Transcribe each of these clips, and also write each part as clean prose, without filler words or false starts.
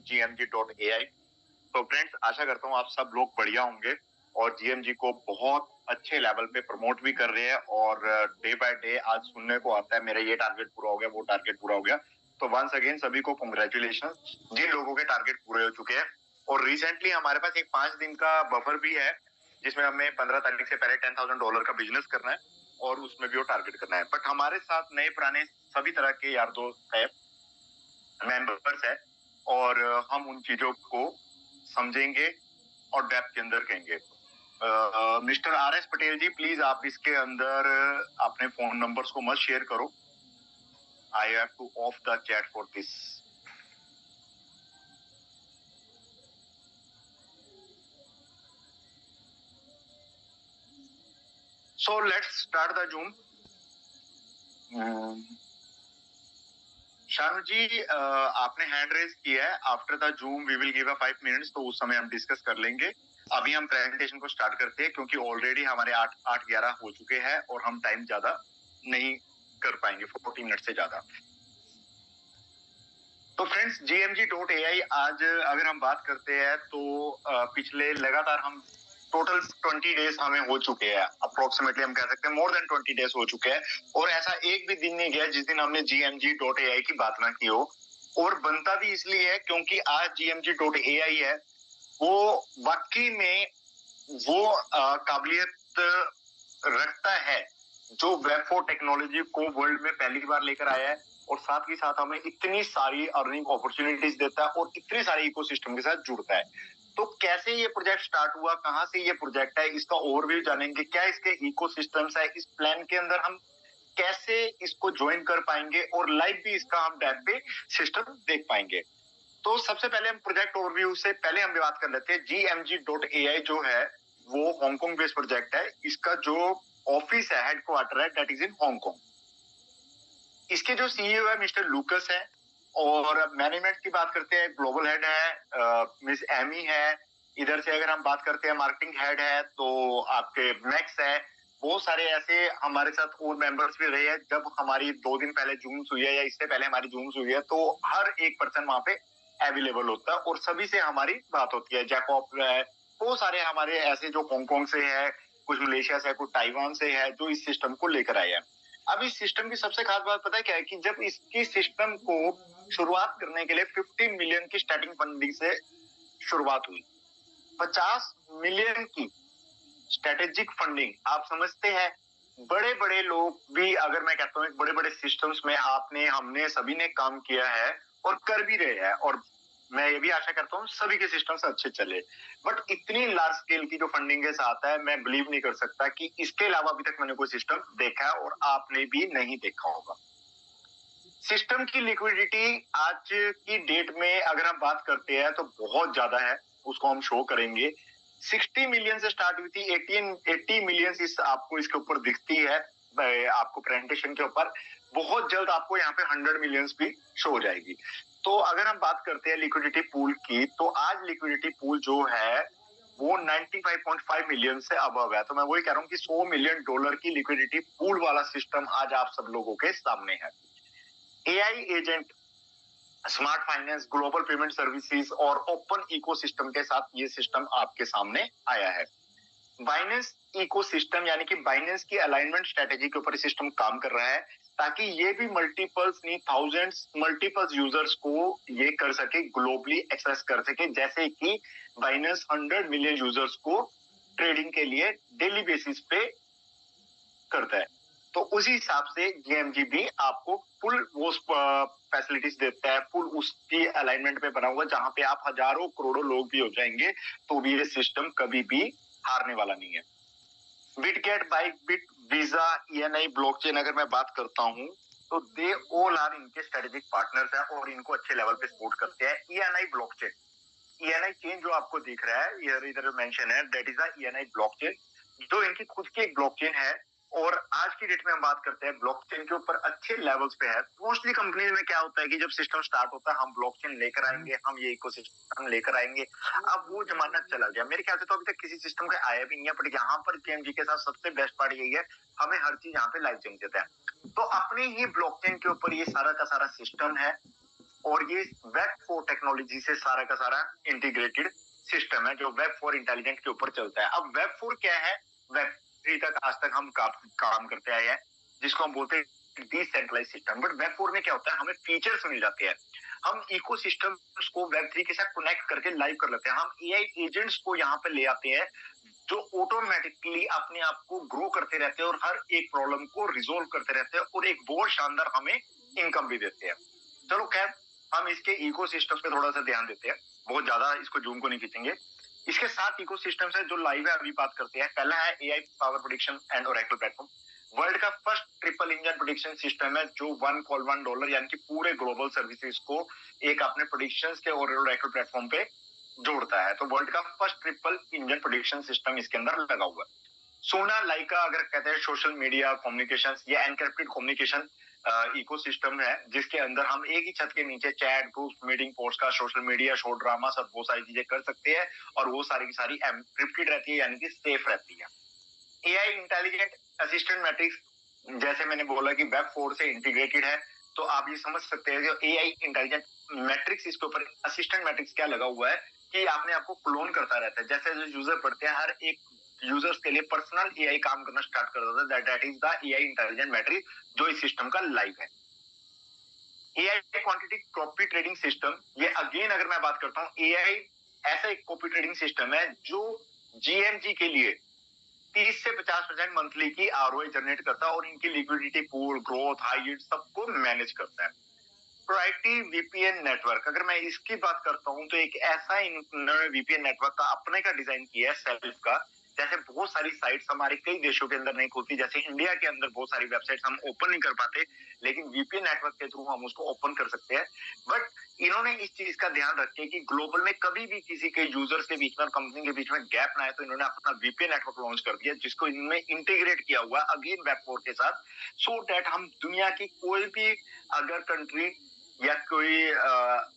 gmg.ai। तो फ्रेंड्स, आशा करता हूँ आप सब लोग बढ़िया होंगे और जीएमजी को बहुत अच्छे लेवल पे प्रमोट भी कर रहे हैं। और डे बाय डे आज सुनने को आता है मेरा ये टारगेट पूरा हो गया, वो टारगेट पूरा हो गया। तो वंस अगेन सभी को कांग्रेचुलेशन जिन लोगों के टारगेट पूरे हो चुके हैं। और रिसेंटली हमारे पास एक 5 दिन का बफर भी है जिसमें हमें 15 तारीख से पहले $10,000 का बिजनेस करना है और उसमें भी वो टारगेट करना है। बट हमारे साथ नए पुराने सभी तरह के यार दोस्त है, मेंबर्स है, और हम उन चीजों को समझेंगे और डेप्थ के अंदर कहेंगे। Mister RS Patel ji, please आप इसके अंदर अपने फोन नंबर्स को मत शेयर करो। I have to off the chat for this. So let's start the Zoom. Shanu ji, आपने हैंड रेज किया है। After the Zoom we will give a 5 minutes, तो उस समय हम डिस्कस कर लेंगे। अभी हम प्रेजेंटेशन को स्टार्ट करते हैं क्योंकि ऑलरेडी हमारे 8:11 हो चुके हैं और हम टाइम ज्यादा नहीं कर पाएंगे, 40 मिनट से ज्यादा। तो फ्रेंड्स, gmg.ai आज अगर हम बात करते हैं तो पिछले लगातार हम टोटल 20 डेज हमें हो चुके हैं। अप्रोक्सीमेटली हम कह सकते हैं मोर देन 20 डेज हो चुके हैं और ऐसा एक भी दिन नहीं गया जिस दिन हमने gmg.ai की बात ना की हो। और बनता भी इसलिए है क्योंकि आज gmg.ai है वो वाकई में वो काबिलियत रखता है जो वेब4 टेक्नोलॉजी को वर्ल्ड में पहली बार लेकर आया है और साथ ही साथ हमें इतनी सारी अर्निंग अपॉर्चुनिटीज देता है और इतने सारे इकोसिस्टम के साथ जुड़ता है। तो कैसे ये प्रोजेक्ट स्टार्ट हुआ, कहां से ये प्रोजेक्ट है, इसका ओवरव्यू जानेंगे। क्या इसके इकोसिस्टम्स है, इस प्लान के अंदर हम कैसे इसको ज्वाइन कर पाएंगे और लाइव भी इसका हम डेप पे सिस्टम देख पाएंगे। तो सबसे पहले हम प्रोजेक्ट ओवरव्यू से पहले हम बात कर लेते हैं। gmg.ai जो है वो हांगकांग बेस्ड प्रोजेक्ट है। इसका जो ऑफिस है, हेडक्वार्टर है, दैट इज इन हांगकांग। इसके जो सीईओ है मिस्टर लूकस है और मैनेजमेंट की बात करते हैं ग्लोबल हेड है मिस एमी है। इधर से अगर हम बात करते हैं मार्केटिंग हेड है तो आपके मैक्स है। बहुत सारे ऐसे हमारे साथ और मेंबर्स भी रहे हैं। जब हमारी 2 दिन पहले जूम्स हुई है या इससे पहले हमारी जूम्स हुई है तो हर एक पर्सन वहां पे अवेलेबल होता है और सभी से हमारी बात होती है। जैकॉब है, बहुत सारे हमारे ऐसे जो हांगकांग से है, कुछ मलेशिया से है, कुछ ताइवान से है, जो इस सिस्टम को लेकर आए हैं। अब इस सिस्टम की सबसे खास बात पता है क्या है कि जब इसकी सिस्टम को शुरुआत करने के लिए 50 मिलियन की स्टार्टिंग फंडिंग से शुरुआत हुई। 50 मिलियन की स्ट्रेटेजिक फंडिंग, आप समझते हैं। बड़े बड़े लोग भी, अगर मैं कहता हूँ बड़े बड़े सिस्टम्स में आपने हमने सभी ने काम किया है और कर भी रहे हैं और मैं ये भी आशा करता हूँ सभी के सिस्टम्स अच्छे चले। बट इतनी लार्ज स्केल की जो फंडिंग के साथ है, मैं बिलीव नहीं कर सकता कि इसके अलावा अभी तक मैंने कोई सिस्टम देखा है और आपने भी नहीं देखा होगा। सिस्टम की लिक्विडिटी आज की डेट में अगर हम बात करते हैं तो बहुत ज्यादा है, उसको हम शो करेंगे। 60 मिलियन से स्टार्ट हुई थी, 80 मिलियन इस आपको इसके ऊपर दिखती है आपको प्रेजेंटेशन के ऊपर। बहुत जल्द आपको यहाँ पे 100 मिलियंस भी शो हो जाएगी। तो अगर हम बात करते हैं लिक्विडिटी पूल की, तो आज लिक्विडिटी पूल जो है वो 95.5 मिलियन से अबव है। तो मैं वही कह रहा हूँ कि $100 मिलियन की लिक्विडिटी पूल वाला सिस्टम आज आप सब लोगों के सामने है। AI agent, smart finance, global payment services और ओपन इकोसिस्टम के साथ ये सिस्टम आपके सामने आया है। बाइनेंस इकोसिस्टम यानी कि बाइनेंस की अलाइनमेंट स्ट्रेटेजी के ऊपर सिस्टम काम कर रहा है ताकि ये भी मल्टीपल्स नहीं थाउजेंड्स मल्टीपल्स यूजर्स को ये कर सके, ग्लोबली एक्सेस कर सके। जैसे कि बाइनेंस 100 मिलियन यूजर्स को ट्रेडिंग के लिए डेली बेसिस पे करता है। तो उसी हिसाब से जीएमजी भी आपको फुल वो फैसिलिटीज देता है, फुल उसकी अलाइनमेंट पे बना हुआ, जहां पे आप हजारों करोड़ों लोग भी हो जाएंगे तो भी ये सिस्टम कभी भी हारने वाला नहीं है। बिटगेट, बाइटबिट, वीजा, ईएनआई, ब्लॉकचेन अगर मैं बात करता हूं तो दे ऑल आर इनके स्ट्रेटेजिक पार्टनर्स हैं और इनको अच्छे लेवल पे सपोर्ट करते हैं। ईएनआई ब्लॉकचेन, ईएनआई चेन जो आपको दिख रहा है इधर मेंशन है, that is the ENI blockchain, जो इनकी खुद की एक ब्लॉकचेन है। और आज की डेट में हम बात करते हैं ब्लॉकचेन के ऊपर अच्छे लेवल्स पे है। मोस्टली कंपनीज में क्या होता है कि जब सिस्टम स्टार्ट होता है हम ब्लॉकचेन लेकर आएंगे, हम ये इकोसिस्टम लेकर आएंगे। अब वो जमाना चला गया, मेरे ख्याल से तो अभी तक किसी सिस्टम का आया भी नहीं है। बट यहाँ पर जेएमजी के साथ सबसे बेस्ट पार्ट यही है, हमें हर चीज यहाँ पे लाइव चेंज देता है। तो अपने ही ब्लॉकचेन के ऊपर ये सारा का सारा सिस्टम है और ये वेब 4 टेक्नोलॉजी से सारा का सारा इंटीग्रेटेड सिस्टम है जो वेब 4 इंटेलिजेंट के ऊपर चलता है। अब वेब 4 क्या है? वेब 3 तक आज तक हम काम करते आए हैं, जिसको हम बोलते हैं डिसेंट्रलाइज सिस्टम। बट वेब 4 में क्या होता है? हमें फीचर्स मिल जाते हैं, हम इकोसिस्टम्स को वेब 3 के साथ कनेक्ट करके लाइव कर लेते हैं, हम एआई एजेंट्स को यहाँ पे ले आते हैं जो ऑटोमेटिकली अपने आप को ग्रो करते रहते हैं और हर एक प्रॉब्लम को रिजोल्व करते रहते हैं और एक बहुत शानदार हमें इनकम भी देते हैं। चलो खैर, हम इसके इकोसिस्टम पे थोड़ा सा ध्यान देते हैं, बहुत ज्यादा इसको जूम को नहीं खींचेंगे। इसके 7 इकोसिस्टम्स है जो लाइव है, अभी बात करते हैं। पहला है AI power prediction and Oracle platform. World का first triple engine prediction system है जो $1 यानी कि पूरे ग्लोबल सर्विसेज को एक अपने प्रेडिक्शंस के और ओरेकल प्लेटफॉर्म पे जोड़ता है। तो वर्ल्ड का first triple engine prediction system इसके अंदर लगा हुआ है। सोना लाइका अगर कहते हैं सोशल मीडिया कम्युनिकेशन या एनक्रिप्टेड कम्युनिकेशन इकोसिस्टम है, जिसके अंदर हम एक ही छत के नीचे chat, group, meeting, podcast, social media, short drama, सब वो सारी चीजें कर सकते हैं और वो सारी की सारी एनक्रिप्टेड रहती है, यानी कि सेफ रहती है। एआई इंटेलिजेंट असिस्टेंट मैट्रिक्स, जैसे मैंने बोला कि वेब 4 से इंटीग्रेटेड है, तो आप ये समझ सकते हैं कि एआई इंटेलिजेंट मैट्रिक्स, इसके ऊपर असिस्टेंट मैट्रिक्स क्या लगा हुआ है कि आपने आपको क्लोन करता रहता है। जैसे जो यूजर पढ़ते हैं, हर एक यूजर्स के लिए पर्सनल एआई काम करना स्टार्ट कर देता है। That is the AI intelligent matrix जो इस सिस्टम का लाइव है। AI quantity copy trading system, ये अगेन अगर मैं बात करता हूँ, एआई ऐसा एक कॉपी ट्रेडिंग सिस्टम है जो जीएमजी के लिए 30 से 50% मंथली की आरओआई जनरेट करता है और इनकी liquidity pool, growth, high yield सबको मैनेज करता है। प्रोएक्टिव वीपीएन नेटवर्क, अगर मैं इसकी बात करता हूं तो एक ऐसा इन्होंने वीपीएन नेटवर्क का अपने का डिजाइन किया है सेल्फ का। जैसे बहुत सारी साइट्स हमारे कई देशों के अंदर नहीं खुलती, जैसे इंडिया के अंदर बहुत सारी वेबसाइट्स हम ओपन नहीं कर पाते, लेकिन वीपीएन नेटवर्क के थ्रू हम उसको ओपन कर सकते हैं। बट इन्होंने इस चीज का ध्यान रखे कि ग्लोबल में कभी भी किसी के यूजर्स के बीच में और कंपनी के बीच में गैप ना आए, तो इन्होंने अपना वीपीएन नेटवर्क लॉन्च कर दिया, जिसको इनमें इंटीग्रेट किया हुआ अगेन वेब 4 के साथ, सो दैट हम दुनिया की कोई भी अगर कंट्री या कोई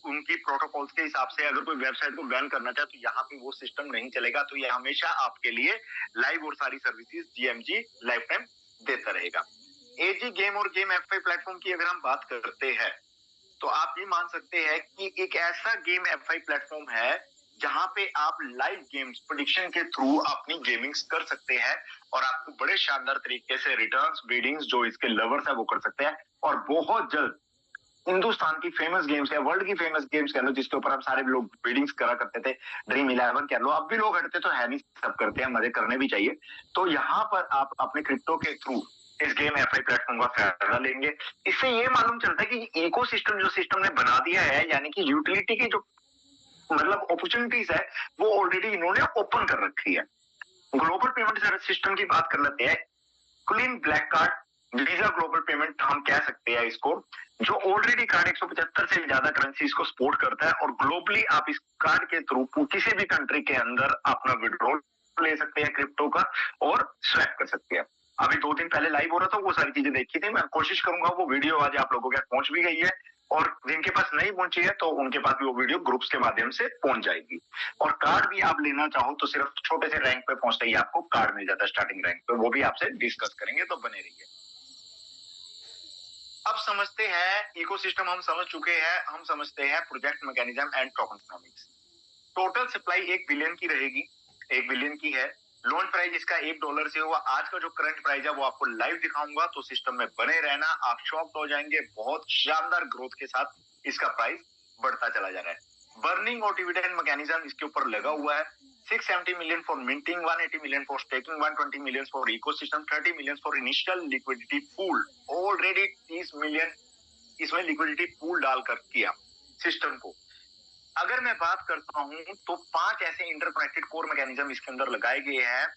उनकी प्रोटोकॉल्स के हिसाब से अगर कोई वेबसाइट को बैन करना चाहे तो यहाँ पे वो सिस्टम नहीं चलेगा। तो ये हमेशा आपके लिए लाइव और सारी सर्विसेज जीएमजी लाइफ टाइम देता रहेगा। एजी गेम और गेम एफआई प्लेटफॉर्म की अगर हम बात करते हैं तो आप ये मान सकते हैं कि एक ऐसा गेम एफआई प्लेटफॉर्म है जहां पे आप लाइव गेम्स प्रेडिक्शन के थ्रू अपनी गेमिंग्स कर सकते हैं और आपको बड़े शानदार तरीके से रिटर्न्स, बिडिंग्स जो इसके लवर्स है वो कर सकते हैं। और बहुत जल्द हिंदुस्तान की फेमस गेम्स है, वर्ल्ड की फेमस गेम्स कह लो, जिसके ऊपर हम सारे लोग बिडिंग्स करा करते थे, ड्रीम 11 कह लो, अब भी लोग हटते तो है नहीं, सब करते हैं, मजे करने भी चाहिए। तो यहाँ पर आप अपने क्रिप्टो के थ्रू इस गेम एफआई प्लेटफॉर्म का फायदा लेंगे। इससे ये मालूम चलता है कि इकोसिस्टम जो सिस्टम ने बना दिया है, यानी कि यूटिलिटी की जो मतलब अपॉर्चुनिटीज है वो ऑलरेडी इन्होंने ओपन कर रखी है। ग्लोबल पेमेंट सर्विस सिस्टम की बात कर लेते हैं। Clean black card, visa global payment हम कह सकते हैं इसको, जो ऑलरेडी कार्ड 175 से ज्यादा करेंसीज को सपोर्ट करता है और ग्लोबली आप इस कार्ड के थ्रू किसी भी कंट्री के अंदर अपना विड्रॉल ले सकते हैं क्रिप्टो का और स्वैप कर सकते हैं। अभी 2 दिन पहले लाइव हो रहा था, वो सारी चीजें देखी थी। मैं कोशिश करूंगा वो वीडियो आज आप लोगों के पास पहुंच भी गई है, और जिनके पास नहीं पहुंची है तो उनके पास भी वो वीडियो ग्रुप्स के माध्यम से पहुंच जाएगी। और कार्ड भी आप लेना चाहो तो सिर्फ छोटे से रैंक पे पहुंचते ही आपको कार्ड मिल जाता है, स्टार्टिंग रैंक पे, वो भी आपसे डिस्कस करेंगे, तो बने रहिए। अब समझते हैं इकोसिस्टम, हम समझ चुके हैं, हम समझते हैं project mechanism and tokenomics. Total supply 1 billion की रहेगी, 1 बिलियन की है। लॉन्च प्राइस इसका $1 से हुआ। आज का जो करंट प्राइस है वो आपको लाइव दिखाऊंगा, तो सिस्टम में बने रहना, आप शॉक्ड हो जाएंगे। बहुत शानदार ग्रोथ के साथ इसका प्राइस बढ़ता चला जा रहा है। बर्निंग और डिविडेंड मैकेनिज्म इसके ऊपर लगा हुआ है। 670 million for minting, 180 million for staking, 120 million for ecosystem, 30 million for initial liquidity pool. Already 30 million इसमें लिक्विडिटी पूल डालकर किया सिस्टम को। अगर मैं बात करता हूं तो 5 ऐसे इंटरकनेक्टेड कोर मैकेनिज्म इसके अंदर लगाए गए हैं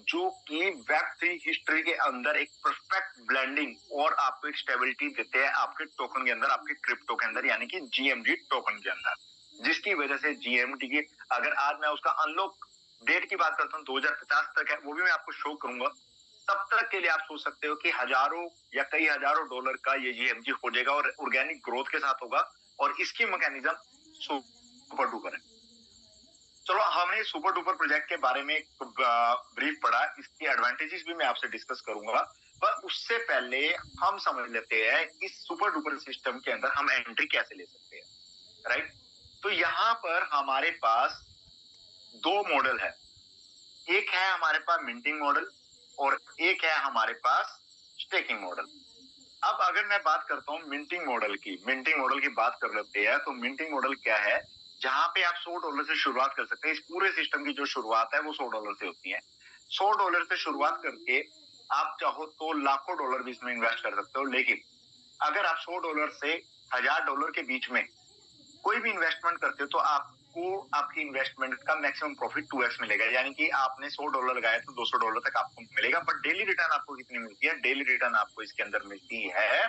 जो कि वेब 3 हिस्ट्री के अंदर एक परफेक्ट ब्लेंडिंग और आपको एक स्टेबिलिटी देते हैं आपके टोकन के अंदर, आपके क्रिप्टो के अंदर, यानी कि जीएमडी टोकन के अंदर, जिसकी वजह से जीएमडी की, अगर आज मैं उसका अनलॉक डेट की बात करता हूँ 2050 तक है, वो भी मैं आपको शो करूंगा। तब तक के लिए आप सोच सकते हो कि हजारों या कई हजारों डॉलर का ये जीएमजी हो जाएगा और ऑर्गेनिक ग्रोथ के साथ होगा, और इसकी मैकेनिज्म सुपर डुपर है। चलो, हमने सुपर डुपर प्रोजेक्ट के बारे में ब्रीफ पढ़ा, इसकी एडवांटेजेस भी मैं आपसे डिस्कस करूंगा, पर उससे पहले हम समझ लेते हैं इस सुपर डुपर सिस्टम के अंदर हम एंट्री कैसे ले सकते हैं। राइट। तो यहाँ पर हमारे पास दो मॉडल है, एक है हमारे पास मिंटिंग मॉडल और एक है हमारे पास स्टेकिंग मॉडल। अब अगर मैं बात करता हूँ मिंटिंग मॉडल की बात कर लेते हैं। तो मिंटिंग मॉडल क्या है, जहां पे आप $100 से शुरुआत कर सकते हैं। इस पूरे सिस्टम की जो शुरुआत है वो $100 से होती है। $100 से शुरुआत करके आप चाहो तो लाखों डॉलर भी इसमें इन्वेस्ट कर सकते हो। लेकिन अगर आप $100 से $1000 के बीच में कोई भी इन्वेस्टमेंट करते हो तो आपको आपकी इन्वेस्टमेंट का मैक्सिमम प्रॉफिट 2x मिलेगा। यानी कि आपने $100 लगाया तो $200 तक आपको मिलेगा। बट डेली रिटर्न आपको कितनी मिलती है? डेली रिटर्न आपको इसके अंदर मिलती है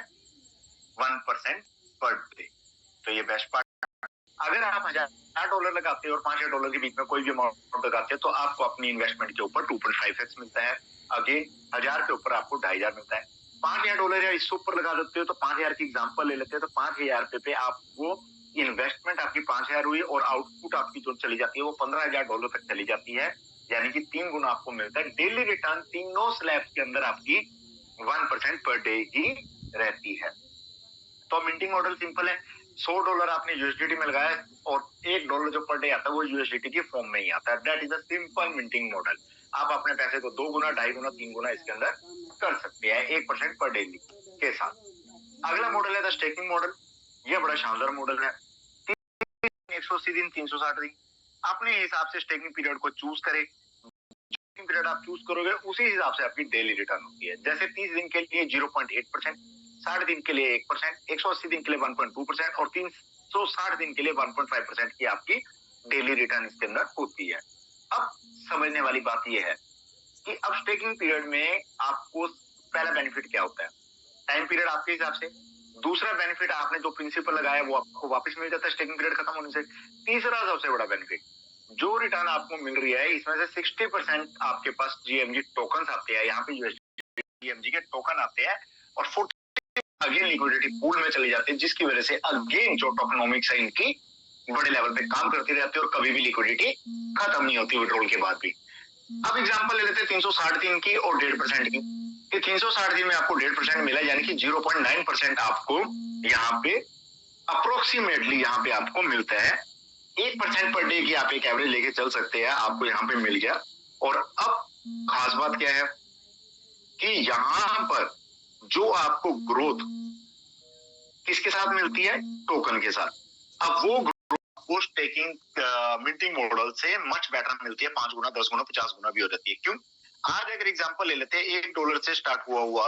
1% पर डे। तो ये बेस्ट पार्ट। अगर आप $1000 लगाते हो और $5000 के बीच में कोई भी अमाउंट लगाते हो तो आपको अपनी इन्वेस्टमेंट के ऊपर 2.5x मिलता है। अगेन 1000 के ऊपर आपको 2500 मिलता है। $5000 या इससे ऊपर लगा देते हो तो 5000 की एग्जांपल ले लेते हैं तो 5000 पे आपको इन्वेस्टमेंट आपकी 5000 हुई और आउटपुट आपकी जो चली जाती है वो $15000 तक चली जाती है। यानी कि 3 गुना आपको मिलता है। डेली रिटर्न तीनों स्लैब्स के अंदर आपकी 1% पर डे ही रहती है। तो मिंटिंग मॉडल सिंपल है। $100 आपने यूएसडीटी में लगाया और $1 जो पर डे आता है वो यूएसडीटी की फॉर्म में ही आता है। That is a simple minting model. आप अपने पैसे को 2 गुना, 2.5 गुना, 3 गुना इसके अंदर कर सकते हैं 1% पर डेली के साथ। अगला मॉडल है द स्टेकिंग मॉडल। ये बड़ा शानदार मॉडल है। 180 दिन, 360 दिन अपने हिसाब से स्टेकिंग पीरियड को चूज करें। पीरियड आप चूज करोगे उसी हिसाब से आपकी डेली रिटर्न होती है। जैसे 30 दिन के लिए 0.8%, 60 दिन के लिए 1%, 180 दिन के लिए 1.2% और 360 दिन के लिए 1.5% की आपकी डेली रिटर्न इसके अंदर होती है। अब समझने वाली बात यह है कि अब स्टेकिंग पीरियड में आपको पहला बेनिफिट क्या होता है? टाइम पीरियड आपके हिसाब से। दूसरा बेनिफिट, आपने जो प्रिंसिपल लगाया वो आपको वापस मिल जाता है स्टेकिंग पीरियड खत्म होने से। तीसरा सबसे बड़ा बेनिफिट, जो रिटर्न आपको मिल रही है इसमें से 60% आपके पास जीएमजी टोकन आते हैं। यहाँ पे जीएमजी के टोकन आते हैं और 40 अगेन लिक्विडिटी पूल में चले जाते हैं, जिसकी वजह से अगेन जो टोकनोमिक्स है इनकी बड़े लेवल पे काम करती रहती है और कभी भी लिक्विडिटी खत्म नहीं होती विड्रॉल के बाद भी। अब एग्जांपल ले लेते हैं 360 दिन की और 1.5% की। कि 360 दिन में आपको 1.5% मिला, यानी कि 0.9% आपको यहाँ पे अप्रोक्सीमेटली यहाँ पे आपको मिलता है। 1% पर डे की आप एक एवरेज लेके चल सकते हैं, आपको यहाँ पे मिल गया। और अब खास बात क्या है कि यहाँ पर जो आपको ग्रोथ किसके साथ मिलती है? टोकन के साथ। अब वो ग्रोथ स्टेकिंग मिंटिंग मॉडल से मच बेटर मिलती है। 5 गुना, 10 गुना, 50 गुना भी हो जाती है। क्यों? आज अगर एग्जांपल ले लेते हैं, $1 से स्टार्ट हुआ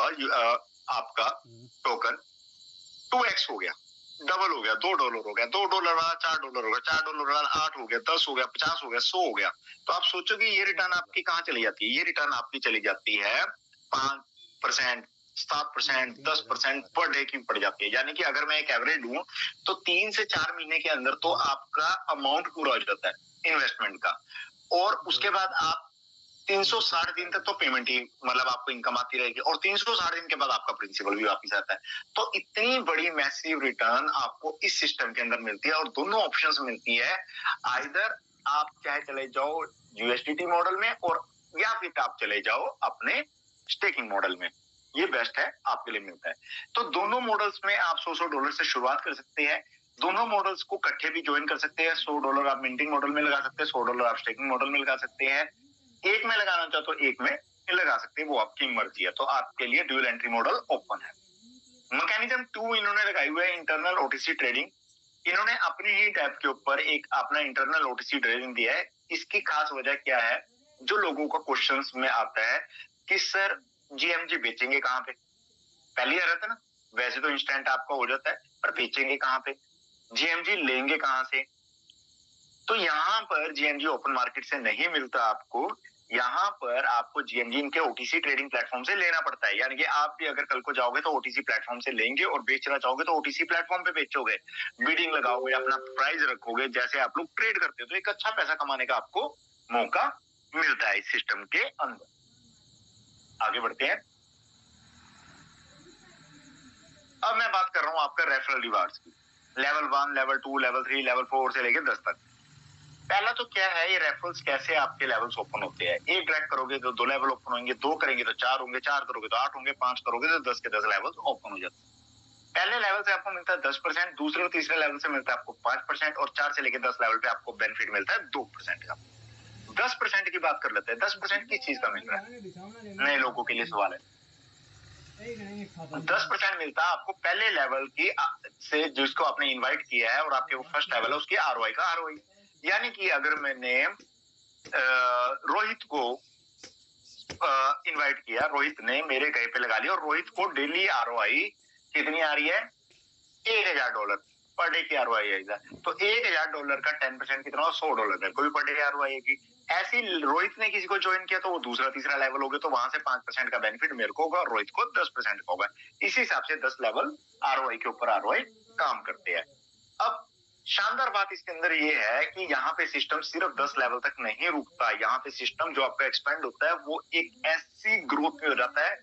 आपका टोकन 2x हो गया, डबल हो गया, $2 हो गया, $2 वाला $4 हो गया, $4 वाला 8 हो गया, 10 हो गया, 50 हो गया, 100 हो गया। तो आप सोचोगे ये रिटर्न आपकी कहाँ चली जाती है? ये रिटर्न आपकी चली जाती है 5%, 7%, 10% पर डे की पड़ जाती है। यानी कि अगर मैं एक एवरेज लूं तो 3 से 4 महीने के अंदर तो आपका अमाउंट पूरा हो जाता है इन्वेस्टमेंट का। और उसके बाद आप 360 दिन तक तो पेमेंट ही, मतलब आपको इनकम आती रहेगी और 360 दिन के बाद आपका प्रिंसिपल भी वापस आता है। तो इतनी बड़ी मैसिव रिटर्न आपको इस सिस्टम के अंदर मिलती है और दोनों ऑप्शंस मिलती है। आइदर आप चाहे चले जाओ यूएसडीटी मॉडल में और या फिर आप चले जाओ अपने स्टेकिंग मॉडल में। ये बेस्ट है, आपके लिए मिलता है। तो दोनों मॉडल्स में आप $100 से शुरुआत कर सकते हैं। दोनों मॉडल्स को इकट्ठे भी ज्वाइन कर सकते हैं। $100 आप मिंटिंग मॉडल में लगा सकते हैं, $100 आप स्टेकिंग मॉडल में लगा सकते हैं। एक में लगाना चाहो तो एक में लगा सकते हैं, वो आपकी मर्जी है। तो आपके लिए ड्यूल एंट्री मॉडल ओपन है। मैकेनिज्म 2 इन्होंने लगाई हुई है, इंटरनल ओटीसी ट्रेडिंग। इन्होंने अपनी ही टैब के ऊपर एक अपना इंटरनल ओटीसी ट्रेडिंग दिया है। इसकी खास वजह क्या है? जो लोगों का क्वेश्चंस में आता है कि सर जीएमजी बेचेंगे कहाँ पे? पहले आ रहा था ना, वैसे तो इंस्टेंट आपका हो जाता है, पर बेचेंगे कहाँ पे? जीएमजी लेंगे कहाँ से? तो यहाँ पर जीएमजी ओपन मार्केट से नहीं मिलता आपको। यहाँ पर आपको जीएमजी इनके ओटीसी ट्रेडिंग प्लेटफॉर्म से लेना पड़ता है। यानी कि आप भी अगर कल को जाओगे तो ओटीसी प्लेटफॉर्म से लेंगे और बेचना चाहोगे तो ओटीसी प्लेटफॉर्म पे बेचोगे, बिडिंग लगाओगे, अपना प्राइस रखोगे, जैसे आप लोग ट्रेड करते हो, तो एक अच्छा पैसा कमाने का आपको मौका मिलता है इस सिस्टम के अंदर। आगे बढ़ते हैं। अब मैं बात कर रहा हूं आपका रेफरल रिवार्ड्स की। लेवल 1, लेवल 2, लेवल 3, लेवल 4 से लेकर 10 तक। पहला तो क्या है, ये रेफरल्स कैसे आपके लेवल्स ओपन होते हैं? एक ड्रैग करोगे तो 2 लेवल ओपन होंगे, 2 करेंगे तो 4 होंगे, 4 करोगे तो 8 होंगे, 5 करोगे तो 10 के 10 लेवल्स ओपन हो जाते हैं। पहले लेवल से आपको मिलता है 10%, दूसरे और तीसरे लेवल से मिलता है आपको 5% और 4 से लेकर 10 लेवल पे आपको बेनिफिट मिलता है 2% का। 10% की बात कर लेते हैं। 10% किस चीज का मिल रहा है? नए लोगों के लिए सवाल है। 10% मिलता है आपको पहले लेवल की से जिसको आपने इनवाइट किया है और आपके वो फर्स्ट लेवल है उसकी आरओआई का आरओआई। यानी कि अगर मैंने रोहित को इनवाइट किया, रोहित ने मेरे कहीं पे लगा लिया और रोहित को डेली आरओआई कितनी आ रही है? $1000 पर डे की आरओआई आएगा। तो $1000 का 10% कितना हो? $100 मेरे को भी पर डे आरओआई आएगी। ऐसी रोहित ने किसी को ज्वाइन किया तो वो दूसरा तीसरा लेवल हो गया, तो वहां से 5% का बेनिफिट मेरे को होगा और रोहित को 10% का होगा। इसी हिसाब से 10 लेवल आरओआई के ऊपर आरओआई काम करते हैं। अब शानदार बात इसके अंदर ये है कि यहाँ पे सिस्टम सिर्फ 10 लेवल तक नहीं रुकता। यहाँ पे सिस्टम जो आपका एक्सपेंड होता है वो एक ऐसी ग्रोथ में हो जाता है,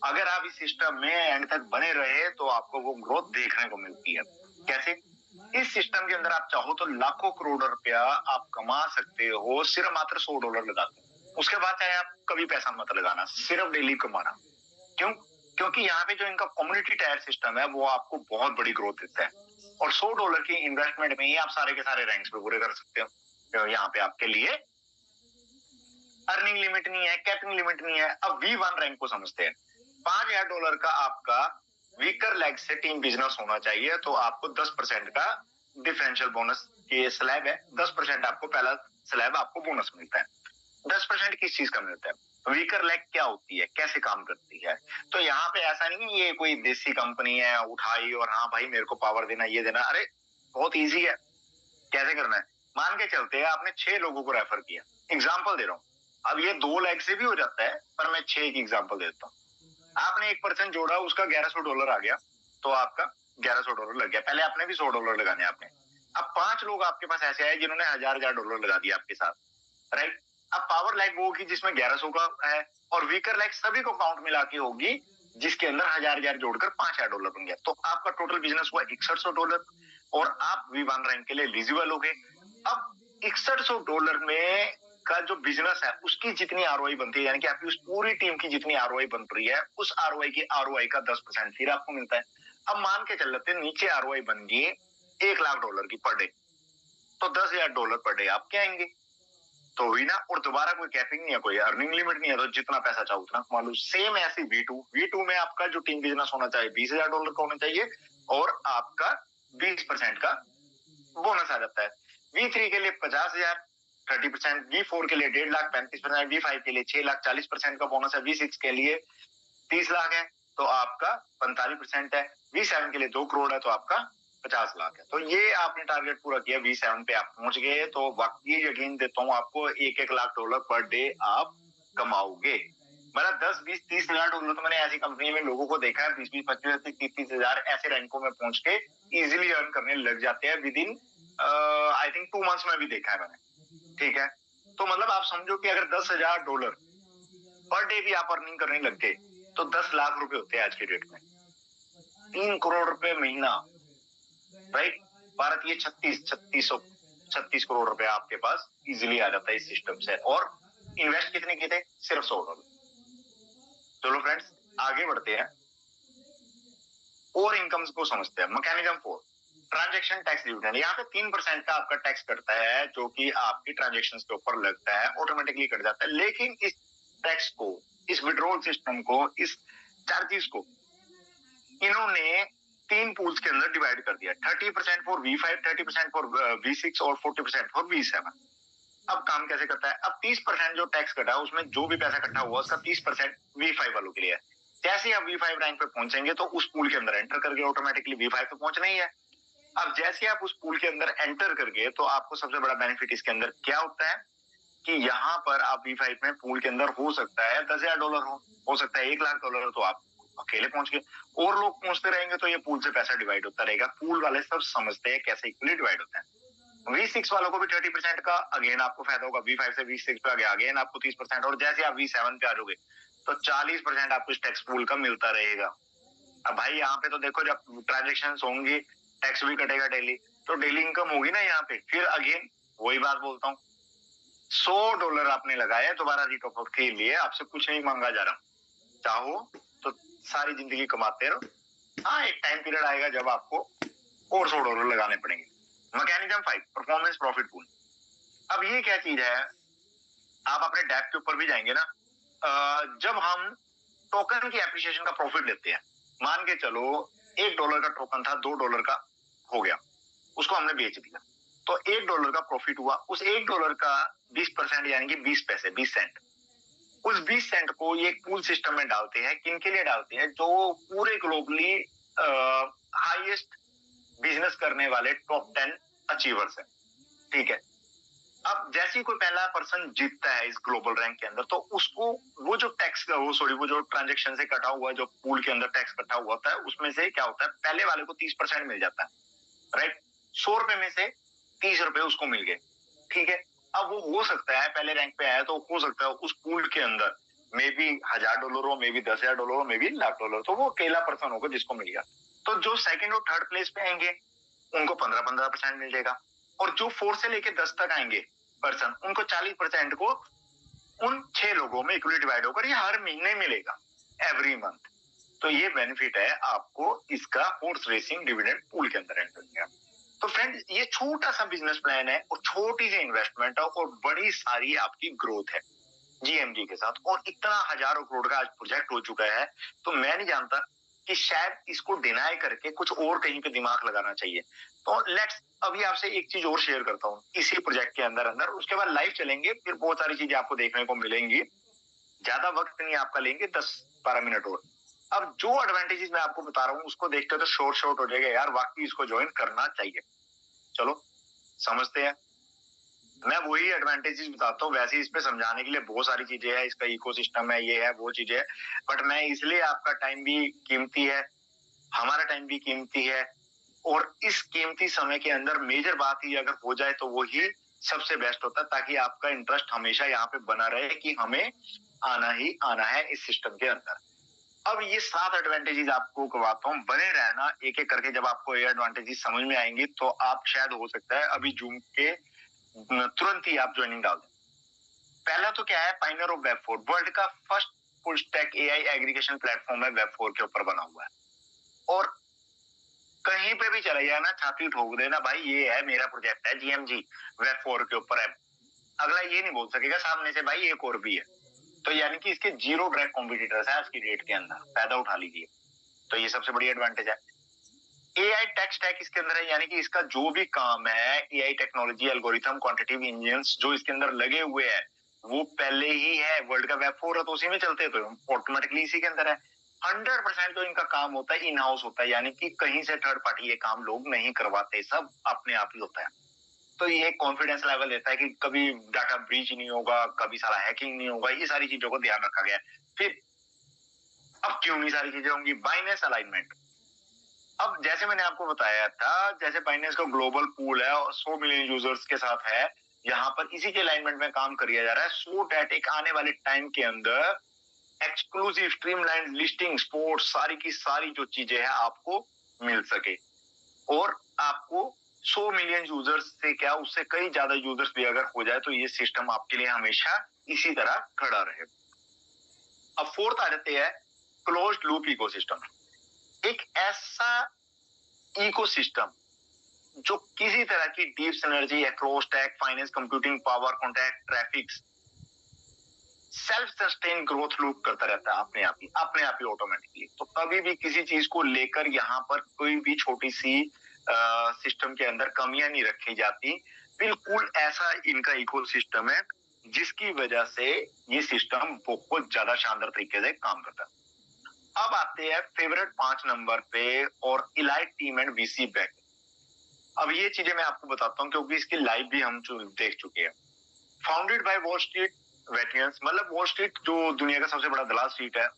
अगर आप इस सिस्टम में एंड तक बने रहे तो आपको वो ग्रोथ देखने को मिलती है। कैसे? इस सिस्टम के अंदर आप चाहो तो लाखों करोड़ रुपया आप कमा सकते हो सिर्फ मात्र $100 लगा के। उसके बाद चाहे आप कभी पैसा मत लगाना, सिर्फ डेली कमाना। क्यों? क्योंकि यहाँ पे जो इनका कम्युनिटी टायर सिस्टम है वो आपको बहुत बड़ी ग्रोथ देता है और $100 की इन्वेस्टमेंट में ही आप सारे के सारे रैंक्स पे पूरे कर सकते हो। तो यहाँ पे आपके लिए अर्निंग लिमिट नहीं है, कैपिंग लिमिट नहीं है। अब V1 रैंक को समझते हैं। $5000 का आपका वीकर लेग से टीम बिजनेस होना चाहिए, तो आपको 10% का डिफरेंशियल बोनस ये स्लैब है। 10% आपको पहला स्लैब आपको बोनस मिलता है। 10% किस चीज का मिलता है? वीकर लेग क्या होती है, कैसे काम करती है? तो यहाँ पे ऐसा नहीं ये कोई देसी कंपनी है उठाई और हाँ भाई मेरे को पावर देना ये देना। अरे बहुत इजी है। कैसे करना है? मान के चलते हैं आपने 6 लोगों को रेफर किया, एग्जाम्पल दे रहा हूँ। अब ये 2 लेग से भी हो जाता है पर मैं 6 की एग्जाम्पल देता हूँ। आपने 1% जोड़ा, उसका $1100 आ गया, तो आपका $1100 लग गया। पहले आपने भी $100 लगाने आपने। अब 5 लोग आपके पास ऐसे आए जिन्होंने $1000 लगा दिया आपके साथ, राइट? अब पावर लाइक वो होगी जिसमें 1100 का है और वीकर लाइक सभी को काउंट मिला के होगी जिसके अंदर $1000 जोड़कर $5000 बन गया। तो आपका टोटल बिजनेस हुआ $6100 और आप V1 रैंक के लिए एलिजिबल हो गए। अब $6100 में का जो बिजनेस है उसकी जितनी आरओआई बनती है, यानी कि आपकी उस पूरी टीम की जितनी आरओआई बन रही है, उस आरओआई की आरओआई का 10% फिर आपको मिलता है। अब मान के चल लेते हैं नीचे आरओआई बन गई $1,00,000 की पर डे, तो $10,000 पर डे आपके आएंगे। तो हुई ना। और दोबारा कोई कैपिंग नहीं है, कोई अर्निंग लिमिट नहीं है, तो जितना पैसा चाहो उतना कमा लो। सेम ऐसी V2 में आपका जो टीम बिजनेस होना चाहिए $20,000 का होना चाहिए और आपका 20% का बोनस आ जाता है। V3 के लिए 50,000 30%, V4 के लिए 1,50,000 35%, V5 के लिए 6,00,000 40% का बोनस है, V6 के लिए 30 लाख है तो आपका 45% है, V7 के लिए 2 करोड़ है तो आपका 50 लाख है। तो ये आपने टारगेट पूरा किया, V7 पे आप पहुंच गए, तो वाकई यकीन देता हूँ आपको $1-1 लाख पर डे आप कमाओगे। मतलब 10, 20, $30,000 तो मैंने ऐसी कंपनी में लोगों को देखा है, 20-20, 25, 30,000 ऐसे रैंकों में पहुंच के इजिली अर्न करने लग जाते हैं with in I think 2 months में भी देखा है मैंने। ठीक है, तो मतलब आप समझो कि अगर $10,000 पर डे भी आप अर्निंग करने लग गए तो 10 लाख रुपए होते हैं आज की डेट में, 3 करोड़ रुपए महीना, राइट? भारत ये 36 करोड़ रुपए आपके पास इजिली आ जाता है इस सिस्टम से। और इन्वेस्ट कितने किए थे? सिर्फ $100। चलो फ्रेंड्स आगे बढ़ते हैं और इनकम्स को समझते हैं। Mechanism 4, transaction tax dividend. यहाँ पे 3% का आपका टैक्स कटता है जो कि आपकी ट्रांजैक्शन के ऊपर लगता है, ऑटोमेटिकली कट जाता है। लेकिन इस टैक्स को, इस विड्रॉल सिस्टम को, इस चार्जेस को इन्होंने 3 पूल्स के अंदर डिवाइड कर दिया। 30% फॉर V5, 30% फॉर V6 और 40% फॉर V7। अब काम कैसे करता है? अब 30% जो टैक्स कटा उसमें जो भी पैसा इकट्ठा हुआ उसका 30% V5 वालों के लिए है। जैसे आप V5 रैंक पे पहुंचेंगे तो उस पूल के अंदर एंटर करके ऑटोमेटिकली V5 पे पहुंचना ही है। अब जैसे आप उस पूल के अंदर एंटर कर गए तो आपको सबसे बड़ा बेनिफिट इसके अंदर क्या होता है कि यहाँ पर आप V5 में पूल के अंदर हो सकता है $10,000 हो सकता है $1,00,000, तो आप अकेले पहुंच गए। और लोग पहुंचते रहेंगे तो ये पूल से पैसा डिवाइड होता रहेगा। पूल वाले सब समझते हैं कैसे इक्वली डिवाइड होता है। V6 वालों को भी 30% का अगेन आपको फायदा होगा। V5 से V6 पे आ गया अगेन आपको 30%, और जैसे आप V7 पे आ जाओगे तो 40% आपको इस टैक्स पूल का मिलता रहेगा। अब भाई यहाँ पे तो देखो जब ट्रांजेक्शन होंगी टैक्स भी कटेगा डेली, तो डेली इनकम होगी ना यहाँ पे। फिर अगेन वही बात बोलता हूँ, $100 आपने लगाया दोबारा रिटॉप के लिए, आपसे कुछ नहीं मांगा जा रहा। चाहो तो सारी जिंदगी कमाते रहो, हाँ, एक टाइम पीरियड आएगा जब आपको और $100 लगाने पड़ेंगे। Mechanism 5 performance profit pool. अब ये क्या चीज है, आप अपने डेप्थ के ऊपर भी जाएंगे ना, जब हम टोकन की एप्रिसिएशन का प्रॉफिट लेते हैं, मान के चलो $1 का टोकन था, $2 का हो गया, उसको हमने बेच दिया, तो $1 का प्रॉफिट हुआ। उस $1 का 20% यानी कि 20 पैसे, 20 सेंट, उस 20 सेंट को ये पूल सिस्टम में डालते हैं। किन के लिए डालते हैं? जो पूरे ग्लोबली हाईएस्ट बिजनेस करने वाले टॉप 10 अचीवर्स है, ठीक है। अब जैसे ही कोई पहला पर्सन जीतता है इस ग्लोबल रैंक के अंदर, तो उसको वो जो टैक्स का वो जो ट्रांजेक्शन से कटा हुआ, जो पूल के अंदर टैक्स कटा हुआ होता है, उसमें से क्या होता है, पहले वाले को 30% मिल जाता है, राइट। $100 में से $30 उसको मिल गए, ठीक है। अब वो हो सकता है पहले रैंक पे आया, तो हो सकता है उस पूल के अंदर मे बी $1000 हो, मे बी $10,000 हो, मे बी $1,00,000, तो वो अकेला पर्सन होगा जिसको मिल गया। तो जो सेकंड और थर्ड प्लेस पे आएंगे उनको 15% मिल जाएगा, और जो 4 से लेके 10 तक आएंगे पर्सन, उनको 40% को उन 6 लोगों में इक्वली डिवाइड होकर ये हर महीने मिलेगा, एवरी मंथ। तो ये बेनिफिट है आपको इसका हॉर्स रेसिंग डिविडेंड पूल के अंदर एंटर किया। तो फ्रेंड, ये छोटा सा बिजनेस प्लान है और छोटी सी इन्वेस्टमेंट है और बड़ी सारी आपकी ग्रोथ है जीएमजी के साथ, और इतना हजारों करोड़ का आज प्रोजेक्ट हो चुका है, तो मैं नहीं जानता कि शायद इसको डिनाई करके कुछ और कहीं पे दिमाग लगाना चाहिए। तो लेट्स, अभी आपसे एक चीज और शेयर करता हूँ इसी प्रोजेक्ट के अंदर अंदर, उसके बाद लाइव चलेंगे, फिर बहुत सारी चीजें आपको देखने को मिलेंगी। ज्यादा वक्त नहीं आपका लेंगे, 10-12 मिनट और। अब जो एडवांटेजेस मैं आपको बता रहा हूँ उसको देखते तो शॉर्ट हो जाएगा यार, वाकई इसको ज्वाइन करना चाहिए। चलो समझते हैं। मैं वही एडवांटेजेस बताता हूँ, वैसे इस पे समझाने के लिए बहुत सारी चीजें हैं, इसका इकोसिस्टम है, ये है, वो चीजें है, बट मैं इसलिए, आपका टाइम भी कीमती है, हमारा टाइम भी कीमती है, और इस कीमती समय के अंदर मेजर बात ही अगर हो जाए तो वो ही सबसे बेस्ट होता है, ताकि आपका इंटरेस्ट हमेशा यहाँ पे बना रहे कि हमें आना ही आना है इस सिस्टम के अंदर। अब ये 7 एडवांटेजेस आपको करवाता हूँ, बने रहना एक एक करके। जब आपको ये एडवांटेजेस समझ में आएंगी तो आप शायद, हो सकता है अभी जूम के तुरंत ही आप ज्वाइनिंग डाल दें। पहला तो क्या है, पायनियर ऑफ वेब 4, वर्ल्ड का first full stack AI aggregation platform है, वेब 4 के ऊपर बना हुआ है। और कहीं पे भी चले जाए ना, छाती ठोक देना भाई ये है मेरा प्रोजेक्ट है जीएमजी, वेब 4 के ऊपर है, अगला ये नहीं बोल सकेगा सामने से भाई एक और भी है। तो यानी कि इसके 0 डायरेक्ट कॉम्पिटिटर्स है आज की डेट के अंदर, फायदा उठा लीजिए। तो ये सबसे बड़ी एडवांटेज है। एआई टेक स्टैक इसके अंदर है, यानी कि इसका जो भी काम है, AI technology, algorithm, quantitative engines जो इसके अंदर लगे हुए हैं, वो पहले ही है। वर्ल्ड का वेब 4 है तो उसी में चलते, तो ऑटोमेटिकली इसी के अंदर है। 100% जो इनका काम होता है इन हाउस होता है, यानी कि कहीं से थर्ड पार्टी ये काम लोग नहीं करवाते, सब अपने आप ही होता है। तो ये कॉन्फिडेंस लेवल देता है कि कभी डाटा ब्रीच नहीं होगा, कभी सारा हैकिंग नहीं होगा, ये सारी चीजों को ध्यान रखा गया है। फिर अब क्यों नहीं सारी चीजें होंगी, बाइनेंस अलाइनमेंट। अब जैसे मैंने आपको बताया था, जैसे बाइनेंस का ग्लोबल पूल है और 100 मिलियन यूजर्स के साथ है, यहाँ पर इसी के अलाइनमेंट में काम किया जा रहा है, सो दैट एक आने वाले टाइम के अंदर एक्सक्लूसिव स्ट्रीमलाइन लिस्टिंग स्पोर्ट सारी की सारी जो चीजें हैं आपको मिल सके, और आपको 100 मिलियन यूजर्स से क्या, उससे कई ज्यादा यूजर्स भी अगर हो जाए तो ये सिस्टम आपके लिए हमेशा इसी तरह खड़ा रहे। अब फोर्थ आ जाते हैं क्लोज्ड लूप इकोसिस्टम। एक ऐसा इकोसिस्टम जो किसी तरह की deep synergy across tech, finance, computing power, contact, traffic, self sustain growth loop करता रहता है अपने आप ही ऑटोमेटिकली। तो कभी भी किसी चीज को लेकर यहाँ पर कोई भी छोटी सी सिस्टम के अंदर कमियां नहीं रखी जाती। बिल्कुल ऐसा इनका इकोसिस्टम है जिसकी वजह से ये सिस्टम बहुत ज्यादा शानदार तरीके से काम करता है। अब आते हैं फेवरेट 5 नंबर पे, और elite team and VC back. अब ये चीजें मैं आपको बताता हूँ क्योंकि इसकी लाइव भी हम देख चुके हैं। Founded by wall street veterans, मतलब वॉल स्ट्रीट जो दुनिया का सबसे बड़ा दलाल स्ट्रीट है,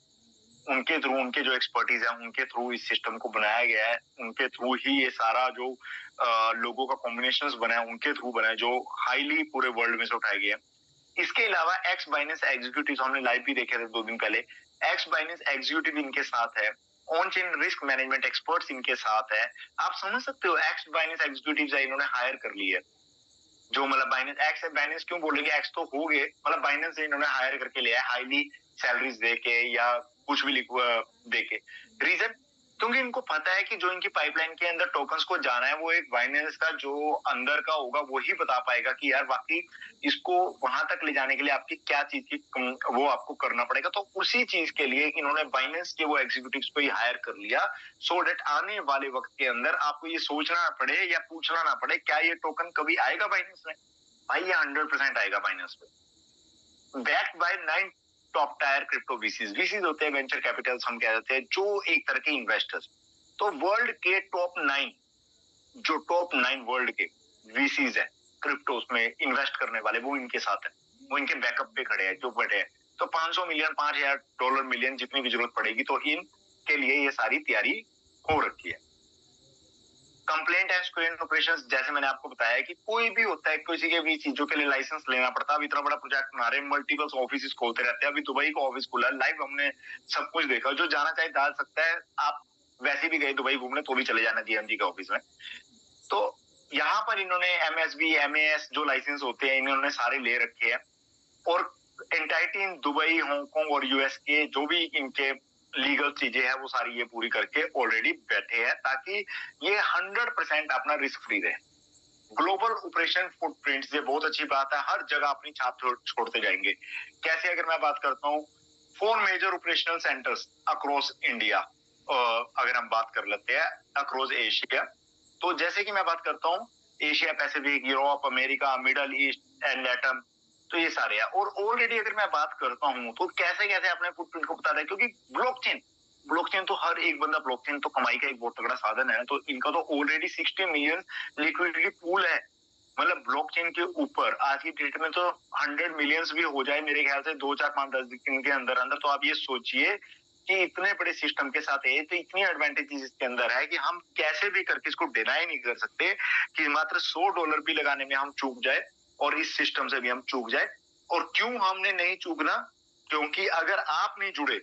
उनके थ्रू, उनके जो एक्सपर्टीज है उनके थ्रू इस सिस्टम को बनाया गया है, उनके थ्रू ही ये सारा जो लोगों का कॉम्बिनेशंस बना है उनके थ्रू बना है, जो हाईली पूरे वर्ल्ड में से उठाए गए हैं। इसके अलावा एक्स बाइनेंस एग्जीक्यूटिव हमने लाइव भी देखे थे 2 दिन पहले, एक्स बाइनेंस एग्जीक्यूटिव इनके साथ है, on chain risk management experts इनके साथ है। आप समझ सकते हो एक्स बाइनेंस एग्जीक्यूटिव इन्होंने हायर कर ली है, जो मतलब बाइनेंस एक्स है, बाइनेंस क्यों बोलेंगे, एक्स तो हो गए, मतलब बाइनेंस से इन्होंने हायर करके लिया है, हाईली सैलरीज देके या कुछ भी दे के। रीजन, क्योंकि इनको पता है कि जो इनकी पाइपलाइन के अंदर टोकन्स को जाना है वो एक बाइनेंस का जो अंदर का होगा वो ही बता पाएगा कि यार वाकई इसको वहां तक ले जाने के लिए आपकी क्या चीज की वो आपको करना पड़ेगा। तो उसी चीज के लिए इन्होंने बाइनेंस के वो एग्जीक्यूटिव्स को ही हायर कर लिया, सो डेट आने वाले वक्त के अंदर आपको ये सोचना ना पड़े या पूछना ना पड़े क्या ये टोकन कभी आएगा बाइनेंस में। भाई ये 100% आएगा बाइनेंस में, backed by 9 top tier crypto VCs. VCs होते हैं वेंचर कैपिटल्स हम कह देते हैं, जो एक तरह के इन्वेस्टर्स। तो वर्ल्ड के टॉप 9 वर्ल्ड के वीसीज है क्रिप्टोस में इन्वेस्ट करने वाले, वो इनके साथ है, वो इनके बैकअप पे खड़े हैं, जो बड़े हैं। तो 500 मिलियन, $5,000 मिलियन जितनी भी जरूरत पड़ेगी तो इनके लिए ये सारी तैयारी हो रखी है। कंप्लेंट एंड स्क्रीन ऑपरेशंस, जैसे मैंने आपको बताया कि कोई भी होता है, किसी के भी चीजों के लिए लाइसेंस लेना पड़ता है। अब इतना बड़ा प्रोजेक्ट बना रहे हैं, मल्टीपल ऑफिस खोलते रहते हैं। अभी दुबई का ऑफिस खुला है, लाइव हमने सब कुछ देखा। जो जाना चाहे जा सकता है, आप वैसे भी गए दुबई घूमने तो भी चले जाना जीएमजी के ऑफिस में। तो यहाँ पर इन्होंने एमएसबी, एमएएस जो लाइसेंस होते हैं इन्होंने सारे ले रखे हैं, और एंटाइटी इन दुबई, हांगकांग और यूएस के जो भी इनके लीगल चीजें हैं वो सारी ये पूरी करके ऑलरेडी बैठे हैं, ताकि ये 100% अपना रिस्क फ्री रहे। ग्लोबल ऑपरेशन फुटप्रिंट्स, ये बहुत अच्छी बात है, हर जगह अपनी छाप छोड़ते जाएंगे। कैसे, अगर मैं बात करता हूँ 4 major operational centers across India, अगर हम बात कर लेते हैं अक्रॉस एशिया, तो जैसे कि मैं बात करता हूँ Asia Pacific, Europe, America, Middle East and LATAM, तो ये सारे हैं। और ऑलरेडी अगर मैं बात करता हूँ तो कैसे कैसे अपने फुटप्रिंट को बताता है, क्योंकि ब्लॉकचेन तो हर एक बंदा, ब्लॉकचेन तो कमाई का एक बहुत तगड़ा साधन है। तो इनका तो ऑलरेडी 60 मिलियन लिक्विडिटी पूल है। मतलब ब्लॉकचेन के ऊपर आज की डेट में तो 100 मिलियंस भी हो जाए मेरे ख्याल से 2, 4, 5, 10 दिन के अंदर अंदर, तो आप ये सोचिए कि इतने बड़े सिस्टम के साथ है, तो इतनी एडवांटेजेस इसके अंदर है कि हम कैसे भी करके इसको डिनाई नहीं कर सकते कि मात्र $100 भी लगाने में हम चूक जाए और इस सिस्टम से भी हम चूक जाए। और क्यों हमने नहीं चूकना, क्योंकि अगर आप नहीं जुड़े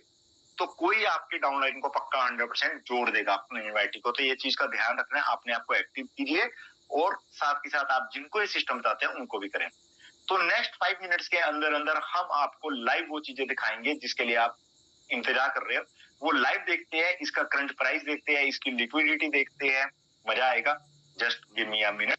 तो कोई आपके डाउनलाइन को पक्का 100% जोड़ देगा अपने इनवाइटी को। तो ये चीज का ध्यान रखना है, अपने आप को एक्टिव कीजिए और साथ के साथ आप जिनको ये सिस्टम बताते हैं उनको भी करें। तो नेक्स्ट 5 मिनट्स के अंदर अंदर हम आपको लाइव वो चीजें दिखाएंगे जिसके लिए आप इंतजार कर रहे हो। वो लाइव देखते हैं, इसका करंट प्राइस देखते हैं, इसकी लिक्विडिटी देखते हैं, मजा आएगा। Just give me a minute.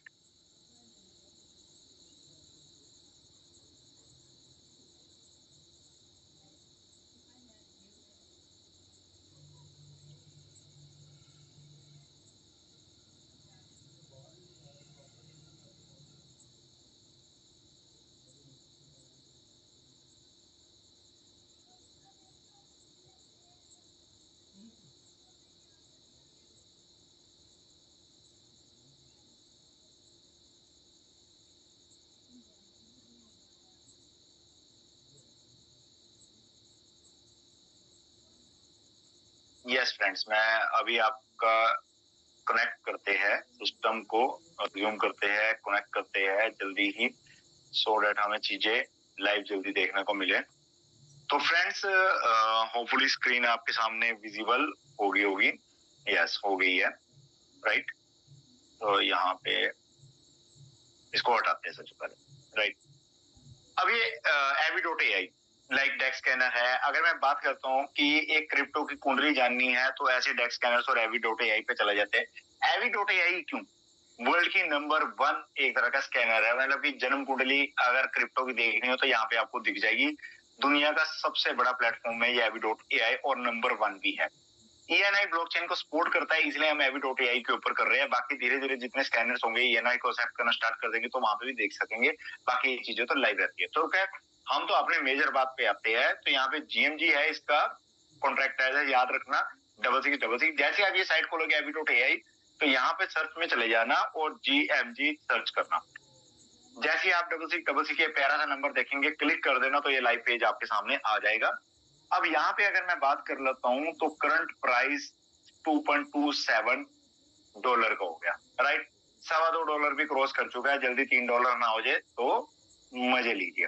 Yes friends, मैं अभी आपका कनेक्ट करते हैं सिस्टम को, रिज्यूम करते हैं, कनेक्ट करते हैं जल्दी ही, सो डेट हमें चीजें लाइव जल्दी देखने को मिले। तो फ्रेंड्स, होपफुली स्क्रीन आपके सामने विजिबल होगी। यस, हो गई है, राइट। तो यहाँ पे इसको हटाते हैं सबसे पहले, राइट। अब ये एवी.ai लाइक डेक्स स्कैनर है। अगर मैं बात करता हूँ कि एक क्रिप्टो की कुंडली जाननी है तो ऐसे डेक्स स्कैनर्स और एवी.ai पे चले जाते हैं। एवी.ai क्यों? वर्ल्ड की नंबर 1 एक तरह का स्कैनर है। मतलब कि जन्म कुंडली अगर क्रिप्टो की देखनी हो तो यहाँ पे आपको दिख जाएगी। दुनिया का सबसे बड़ा प्लेटफॉर्म है ये एवी.ai और नंबर 1 भी है। ENI ब्लॉकचेन को सपोर्ट करता है, इसलिए हम एवी.ai के ऊपर कर रहे हैं। बाकी धीरे धीरे जितने स्कैनर्स होंगे ENI को एक्सेप्ट करना स्टार्ट कर देंगे तो वहां पे भी देख सकेंगे। बाकी ये चीजें तो लाइव रहती है। तो क्या, हम तो अपने मेजर बात पे आते हैं। तो यहाँ पे GMG है, इसका कॉन्ट्रैक्ट है, याद रखना, $666। जैसे आप ये साइट खोलोगे एवी.ai तो यहाँ पे सर्च में चले जाना और GMG सर्च करना। जैसे आप $666 के प्यारा सा नंबर देखेंगे, क्लिक कर देना तो ये लाइव पेज आपके सामने आ जाएगा। अब यहाँ पे अगर मैं बात कर लेता हूँ तो करंट प्राइस $2.27 का हो गया, राइट। $2.25 भी क्रॉस कर चुका है। जल्दी $3 ना हो जाए तो मजे लीजिए।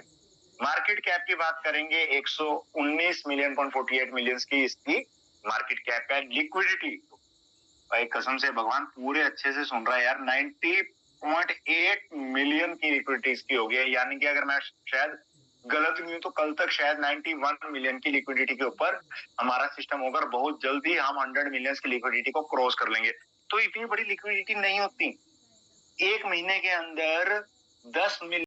मार्केट कैप की बात करेंगे, 119 मिलियन 48 मिलियन की इसकी मार्केट कैप है। लिक्विडिटी, भाई कसम से भगवान पूरे अच्छे से सुन रहा है यार, 90.8 मिलियन की लिक्विडिटी इसकी हो गई है। यानी कि अगर मैं शायद गलत नहीं हूं तो कल तक शायद 91 मिलियन की लिक्विडिटी के ऊपर हमारा सिस्टम होगा, बहुत जल्दी हम 100 मिलियन की लिक्विडिटी को क्रॉस कर लेंगे। तो इतनी बड़ी लिक्विडिटी नहीं होती, एक महीने के अंदर 10 मिलियन